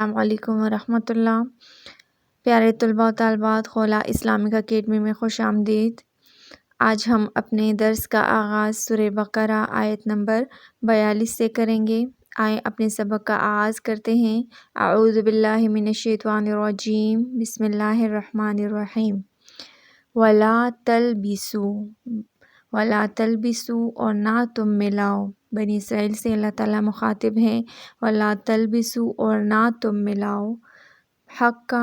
السلام علیکم ورحمۃ اللہ۔ پیارے طلباء و طالبات، خولا اسلامک اکیڈمی میں خوش آمدید۔ آج ہم اپنے درس کا آغاز سورہ بقرہ آیت نمبر 42 سے کریں گے۔ آئیں اپنے سبق کا آغاز کرتے ہیں۔ اعوذ باللہ من الشیطان الرجیم، بسم اللہ الرحمن الرحیم۔ وَلَا تَلْبِسُوا، وَلَا تَلْبِسُوا، اور نہ تم ملاؤ۔ بنی اسرائیل سے اللہ تعالیٰ مخاطب ہیں۔ وَلَا تَلْبِسُوا، اور نہ تم ملاؤ، حق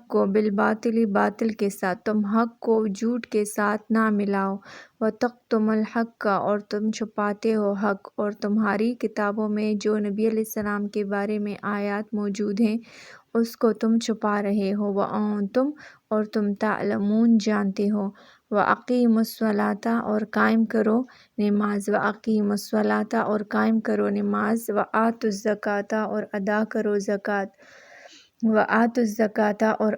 کو بالباطل، باطل کے ساتھ، تم حق کو جھوٹ کے ساتھ نہ ملاؤ۔ وَتَکْتُمُوا الْحَقَّ، اور تم چھپاتے ہو حق، اور تمہاری کتابوں میں جو نبی علیہ السلام کے بارے میں آیات موجود ہیں اس کو تم چھپا رہے ہو۔ وَأَنْتُمْ، اور تم تعلمون، جانتے ہو۔ وَأَقِیمُوا الصَّلَاةَ، اور قائم کرو نماز۔ وَأَقِیمُوا الصَّلَاةَ، اور قائم کرو نماز۔ وَآتُوا الزَّکَاةَ، اور ادا کرو زکوٰۃ۔ وَآتُوا الزَّکَاةَ، اور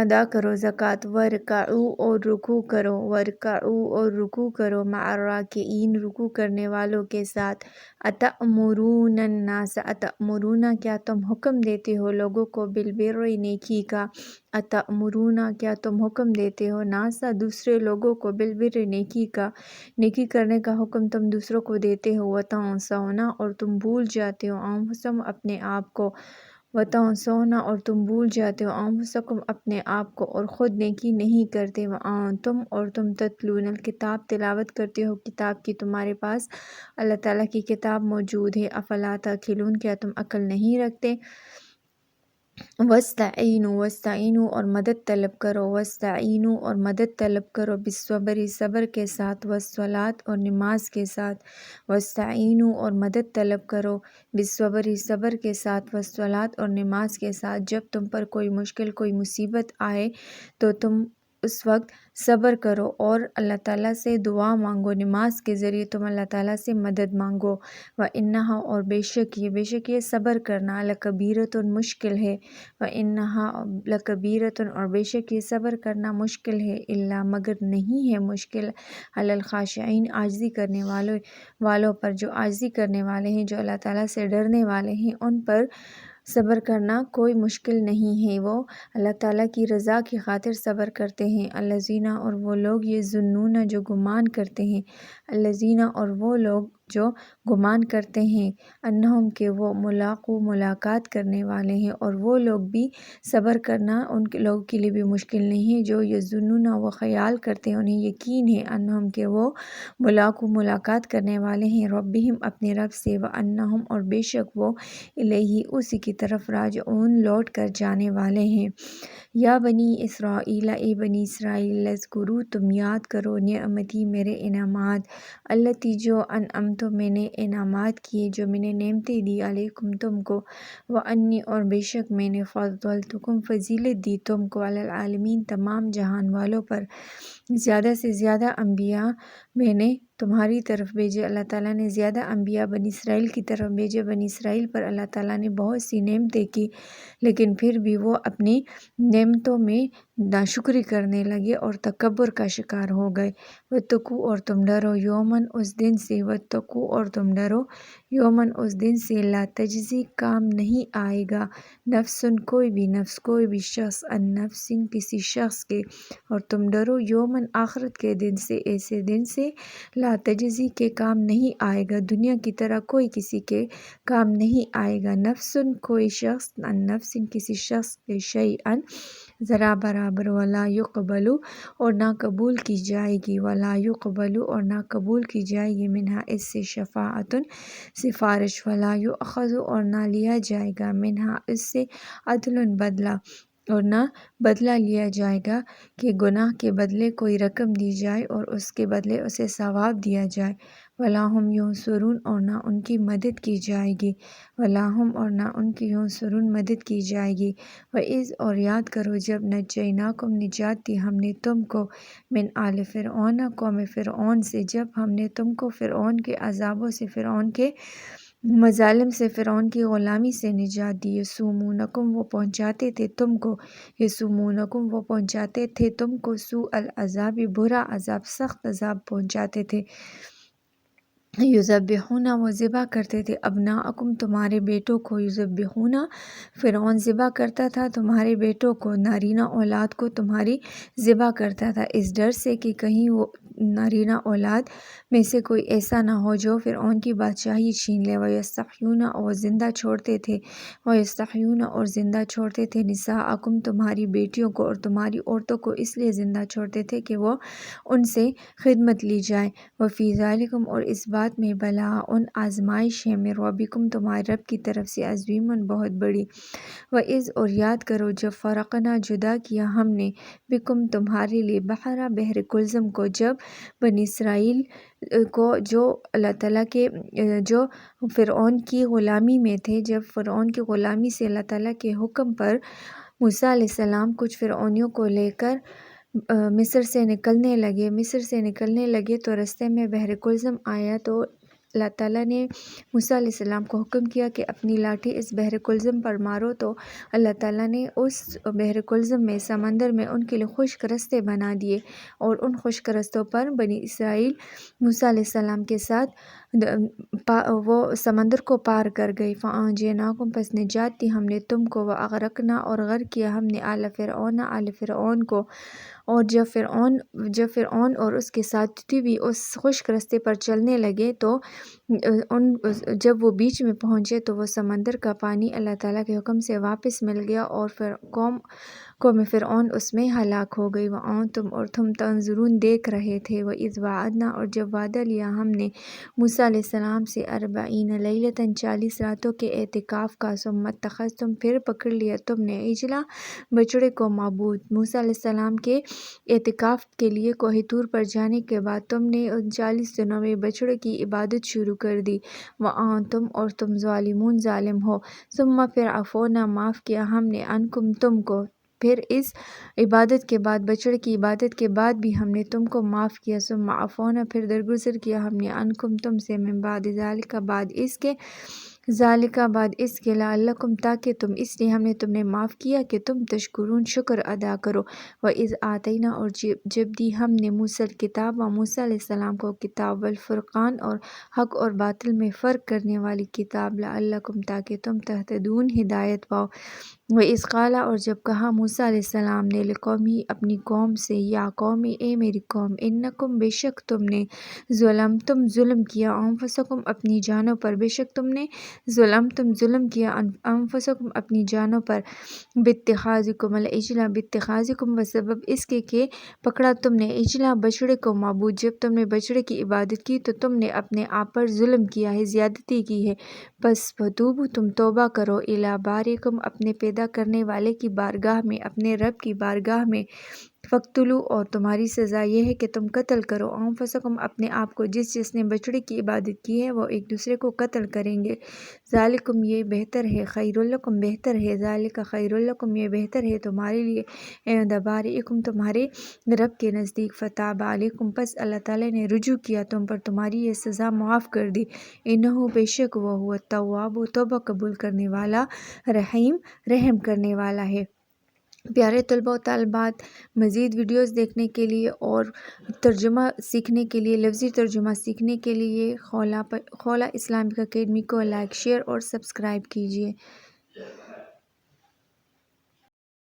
ادا کرو زکوٰۃ۔ وَارْکَعُوا، اور رکوع کرو۔ وَارْکَعُوا، اور رکوع کرو، مع الراکعین، رکوع کرنے والوں کے ساتھ۔ أَتَأْمُرُونَ النَّاسَ، أَتَأْمُرُونَ، کیا تم حکم دیتے ہو لوگوں کو، بالبر، نیکی کا۔ أَتَأْمُرُونَ، کیا تم حکم دیتے ہو، ناس، دوسرے لوگوں کو، بالبر، نیکی کا، نیکی کرنے کا حکم تم دوسروں کو دیتے ہو۔ وَتَنْسَوْنَ، اور تم بھول جاتے ہو، أَنفُسَکُم، اپنے آپ کو۔ وَتَنْسَوْنَ، اور تم بھول جاتے ہو، أَنفُسَکُم، اپنے آپ کو، اور خود نیکی نہیں کرتے۔ وَأَنْتُمْ، اور تم تتلون الکتاب، تلاوت کرتے ہو کتاب کی، تمہارے پاس اللہ تعالیٰ کی کتاب موجود ہے۔ أَفَلَا تَعْقِلُونَ، کیا تم عقل نہیں رکھتے۔ وَاسْتَعِینُوا، وَاسْتَعِینُوا، اور مدد طلب کرو۔ وَاسْتَعِینُوا، اور مدد طلب کرو، بِالصَّبْرِ، صبر کے ساتھ، وَالصَّلَاةِ، اور نماز کے ساتھ۔ وَاسْتَعِینُوا، اور مدد طلب کرو، بِالصَّبْرِ، صبر کے ساتھ، وَالصَّلَاةِ، اور نماز کے ساتھ۔ جب تم پر کوئی مشکل، کوئی مصیبت آئے تو تم اس وقت صبر کرو اور اللہ تعالیٰ سے دعا مانگو، نماز کے ذریعے تم اللہ تعالیٰ سے مدد مانگو۔ وَإِنَّهَا، اور بے شک یہ صبر کرنا، لَکَبِیرَةٌ، مشکل ہے۔ وَإِنَّهَا لَکَبِیرَةٌ، اور بے شک یہ صبر کرنا مشکل ہے، إِلَّا، مگر نہیں ہے مشکل، عَلَى الْخَاشِعِينَ، عاجزی کرنے والوں پر، جو عاجزی کرنے والے ہیں، جو اللہ تعالیٰ سے ڈرنے والے ہیں، ان پر صبر کرنا کوئی مشکل نہیں ہے، وہ اللہ تعالیٰ کی رضا کی خاطر صبر کرتے ہیں۔ الذین، اور وہ لوگ، یظنون، جو گمان کرتے ہیں، الذین، اور وہ لوگ جو گمان کرتے ہیں، انہم، کہ وہ ملاقو، ملاقات کرنے والے ہیں، اور وہ لوگ بھی صبر کرنا ان لوگوں کے لیے بھی مشکل نہیں ہے جو یظنون، وہ خیال کرتے ہیں، انہیں یقین ہے، انہم، کہ وہ ملاقو، ملاقات کرنے والے ہیں، ربہم، اپنے رب سے، وانہم، اور بے شک وہ الیہ، اسی کی طرف، راجعون، لوٹ کر جانے والے ہیں۔ یا بنی اسرائیل، اے بنی اسرائیل، اذکروا، تم یاد کرو، نعمتی، میرے انعامات، التی، جو انعمت، میں نے انعامات کیے، جو میں نے نعمتیں دی، علیکم، تم کو، وانی، اور بے شک میں نے فضلتکم، فضیلت دی تم کو، علی العالمین، تمام جہان والوں پر، زیادہ سے زیادہ انبیاء میں نے تمہاری طرف بھیجے۔ اللہ تعالیٰ نے زیادہ انبیاء بنی اسرائیل کی طرف بھیجے، بنی اسرائیل پر اللہ تعالیٰ نے بہت سی نعمتیں کی، لیکن پھر بھی وہ اپنی نعمتوں میں ناشکری کرنے لگے اور تکبر کا شکار ہو گئے۔ واتقوا، اور تم ڈرو، یومن، اس دن سے، واتقوا، اور تم ڈرو، یومن، اس دن سے، لا تجزی، کام نہیں آئے گا، نفسن، کوئی بھی نفس، کوئی بھی شخص، عن نفس، کسی شخص کے، اور تم ڈرو یومن، آخرت کے دن سے، ایسے دن سے، لا تجزی، کے کام نہیں آئے گا، دنیا کی طرح کوئی کسی کے کام نہیں آئے گا، نفسن، کوئی شخص، عن نفس، کسی شخص کے، شیئا، ذرا برابر، ولا یقبل، اور نہ قبول کی جائے گی، ولا یقبل، اور نہ قبول کی جائے گی، منہا، اس سے، شفاعۃ، سفارش، ولا یؤخذ، اور نہ لیا جائے گا، منہا، اس سے، عدل، بدلہ، اور نہ بدلہ لیا جائے گا، کہ گناہ کے بدلے کوئی رقم دی جائے اور اس کے بدلے اسے ثواب دیا جائے، ولا ہم ینصرون، اور نہ ان کی مدد کی جائے گی، ولا ہم، اور نہ ان کی، ینصرون، مدد کی جائے گی۔ وَإِذْ، اور یاد کرو جب، نجیناکم، نجات دی ہم نے تم کو، من آل فرعون، قوم فرعون سے، جب ہم نے تم کو فرعون کے عذابوں سے، فرعون کے مظالم سے، فرعون کی غلامی سے نجات دی، یسومونکم، وہ پہنچاتے تھے تم کو، یسومونکم، وہ پہنچاتے تھے تم کو، سوء العذاب، برا عذاب، سخت عذاب پہنچاتے تھے، یذبحون وہ ذبح کرتے تھے ابناءکم تمہارے بیٹوں کو، یذبحون فرعون ذبح کرتا تھا تمہارے بیٹوں کو، نارینہ اولاد کو تمہاری ذبح کرتا تھا، اس ڈر سے کہ کہیں وہ نارینہ اولاد میں سے کوئی ایسا نہ ہو جو فرعون کی بادشاہی چھین لے۔ وَيَسْتَحْيُونَ اور زندہ چھوڑتے تھے، وَيَسْتَحْيُونَ اور زندہ چھوڑتے تھے نساءکم تمہاری بیٹیوں کو اور تمہاری عورتوں کو اس لیے زندہ چھوڑتے تھے کہ وہ ان سے خدمت لی جائے۔ وَفِي ذَلِكُمْ اور اس بات میں بلاء آزمائش ہے، من ربکم تمہارے رب کی طرف سے، عظیم بہت بڑی۔ وَإِذْ اور یاد کرو جب فرقنا جدا کیا ہم نے، بکم تمہارے لیے، بحر بحر کلزم کو، جب بنی اسرائیل کو جو اللہ تعالیٰ کے جو فرعون کی غلامی میں تھے، جب فرعون کی غلامی سے اللہ تعالیٰ کے حکم پر موسیٰ علیہ السلام کچھ فرعونیوں کو لے کر مصر سے نکلنے لگے تو رستے میں بحر کلزم آیا، تو اللہ تعالیٰ نے موسیٰ علیہ السلام کو حکم کیا کہ اپنی لاٹھی اس بحر کلزم پر مارو، تو اللہ تعالیٰ نے اس بحر کلزم میں، سمندر میں ان کے لیے خشک رستے بنا دیے، اور ان خشک رستوں پر بنی اسرائیل موسیٰ علیہ السلام کے ساتھ وہ سمندر کو پار کر گئی۔ فَأَنجَيْنَاكُمْ پس نجات دی ہم نے تم کو، وَأَغْرَقْنَا اور غرق کیا ہم نے آلَ فرعون آل فرعون کو، اور جب فرعون اور اس کے ساتھی بھی اس خشک رستے پر چلنے لگے تو جب وہ بیچ میں پہنچے تو وہ سمندر کا پانی اللہ تعالیٰ کے حکم سے واپس مل گیا، اور قوم فرعون اس میں ہلاک ہو گئی۔ وَأَنتُمْ اور تم تنظرون دیکھ رہے تھے۔ وَإِذْ وَعَدْنَا اور جب وعدہ لیا ہم نے موسیٰ علیہ السلام سے 40 لیلۃ 40 راتوں کے اعتکاف کا، ثم اتخذتم پھر پکڑ لیا تم نے عجلا بچڑے کو معبود۔ موسیٰ علیہ السلام کے اعتکاف کے لیے کوہ طور پر جانے کے بعد تم نے ان 40 دنوں میں بچڑے کی عبادت شروع کر دی۔ وَأَنتُمْ اور تم ظالمون ظالم ہو۔ ثم پھر عفونا معاف کیا ہم نے عنکم تم کو، پھر اس عبادت کے بعد، بچڑے کی عبادت کے بعد بھی ہم نے تم کو معاف کیا۔ ثم عفونا پھر درگزر کیا ہم نے عنکم تم سے، من بعد ذالک بعد اس کے لعلکم تاکہ تم، اس لیے ہم نے تمہیں معاف کیا کہ تم تشکرون شکر ادا کرو۔ وَإِذْ آتَيْنَا اور جب دی ہم نے موسیٰ الکتاب موسیٰ علیہ السلام کو کتاب، والفرقان اور حق اور باطل میں فرق کرنے والی کتاب، لعلکم تاکہ تم تہتدون ہدایت پاؤ۔ وَإِذْ قَالَ اور جب کہا موسیٰ علیہ السلام نے لقومہ اپنی قوم سے، یا قوم اے میری قوم، انکم بے شک تم نے ظلمتم ظلم کیا، انفسکم اپنی جانوں پر، بے شک تم نے ظلمتم ظلم کیا انفسکم اپنی جانوں پر، باتخاذکم العجل باتخاذکم بسبب اس کے کہ پکڑا تم نے عجلا بچڑے کو معبود، جب تم نے بچڑے کی عبادت کی تو تم نے اپنے آپ پر ظلم کیا ہے، زیادتی کی ہے، پس فتوبوا تم توبہ کرو، الی بارئکم اپنے پیدا کرنے والے کی بارگاہ میں، اپنے رب کی بارگاہ میں، فقتلوا اور تمہاری سزا یہ ہے کہ تم قتل کرو، انفسکم اپنے آپ کو، جس نے بچڑے کی عبادت کی ہے وہ ایک دوسرے کو قتل کریں گے، ذالکم یہ بہتر ہے، خیر لکم بہتر ہے، ذالک خیر لکم یہ بہتر ہے تمہارے لیے، عند بارئکم تمہارے رب کے نزدیک، فتاب علیکم پس اللہ تعالیٰ نے رجوع کیا تم پر، تمہاری یہ سزا معاف کر دی، انہ بے شک وہ ہوا التواب توبہ قبول کرنے والا، رحیم رحم کرنے والا ہے۔ پیارے طلباء و طالبات، مزید ویڈیوز دیکھنے کے لیے اور ترجمہ سیکھنے کے لیے، لفظی ترجمہ سیکھنے کے لیے خولا اسلامک اکیڈمی کو لائک، شیئر اور سبسکرائب کیجیے۔